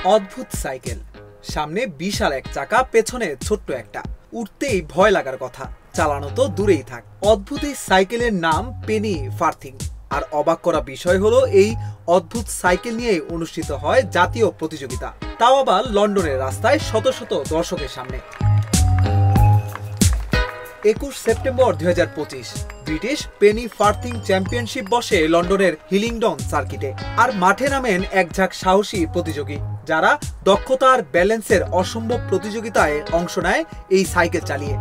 অদ্ভুত সাইকেল, সামনে বিশাল এক চাকা, পেছনে ছোট্ট একটা। উঠতেই ভয় লাগার কথা, চালানো তো দূরেই থাক। অদ্ভুত এই সাইকেলের নাম পেনি ফার্থিং। আর অবাক করা বিষয় হলো, এই অদ্ভুত সাইকেল নিয়ে অনুষ্ঠিত হয় জাতীয় প্রতিযোগিতা, তাও আবার লন্ডনের রাস্তায় শত শত দর্শকের সামনে। 21 সেপ্টেম্বর 2025 ব্রিটিশ পেনি ফার্থিং চ্যাম্পিয়নশিপ বসে লন্ডনের হিলিংডন সার্কিটে। আর মাঠে নামেন এক ঝাঁক সাহসী প্রতিযোগী, যারা দক্ষতা আর ব্যালেন্সের অসম্ভব প্রতিযোগিতায় অংশ নেয় এই সাইকেল চালিয়ে।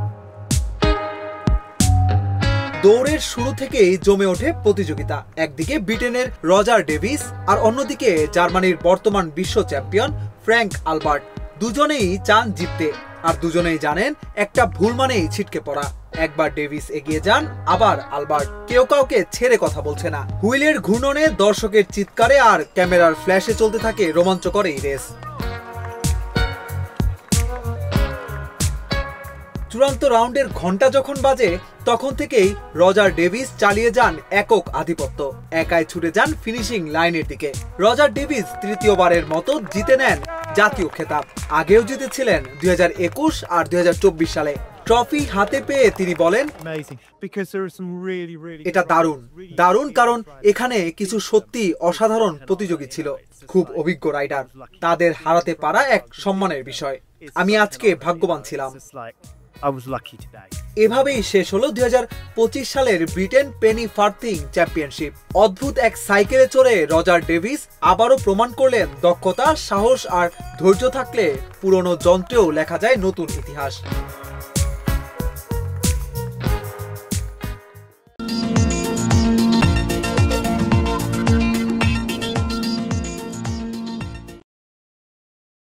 দৌড়ের শুরু থেকেই জমে ওঠে প্রতিযোগিতা। একদিকে ব্রিটেনের রজার ডেভিস, আর অন্যদিকে জার্মানির বর্তমান বিশ্ব চ্যাম্পিয়ন ফ্র্যাঙ্ক আলবার্ট। দুজনেই চান জিততে, আর দুজনেই জানেন একটা ভুল মানেই ছিটকে পড়া। একবার ডেভিস এগিয়ে যান, আবার আলবার্ট। কেউ কাউকে ছেড়ে কথা বলছে না। হুইলের ঘূর্ণনে, দর্শকের চিৎকারে আর ক্যামেরার ফ্ল্যাশে চলতে থাকে রোমাঞ্চকর এই রেস। চূড়ান্ত রাউন্ডের ঘন্টা যখন বাজে, তখন থেকেই রজার ডেভিস চালিয়ে যান একক আধিপত্য। একাই ছুটে যান ফিনিশিং লাইনের দিকে। রজার ডেভিস তৃতীয়বারের মতো জিতে নেন জাতীয় খেতাব। আগেও জিতেছিলেন 2021 আর 2024 সালে। ট্রফি হাতে পেয়ে তিনি বলেন, এটা দারুণ, কারণ এখানে কিছু সত্যি অসাধারণ প্রতিযোগী ছিল, খুব অভিজ্ঞ রাইডার। তাদের হারাতে পারা এক সম্মানের বিষয়। আমি আজকে ভাগ্যবান ছিলাম। এভাবেই শেষ হলো 2025 সালের ব্রিটেন পেনি ফার্থিং চ্যাম্পিয়নশিপ। অদ্ভুত এক সাইকেলে চড়ে রজার ডেভিস আবারও প্রমাণ করলেন, দক্ষতা, সাহস আর ধৈর্য থাকলে পুরনো যন্ত্রেও লেখা যায় নতুন ইতিহাস।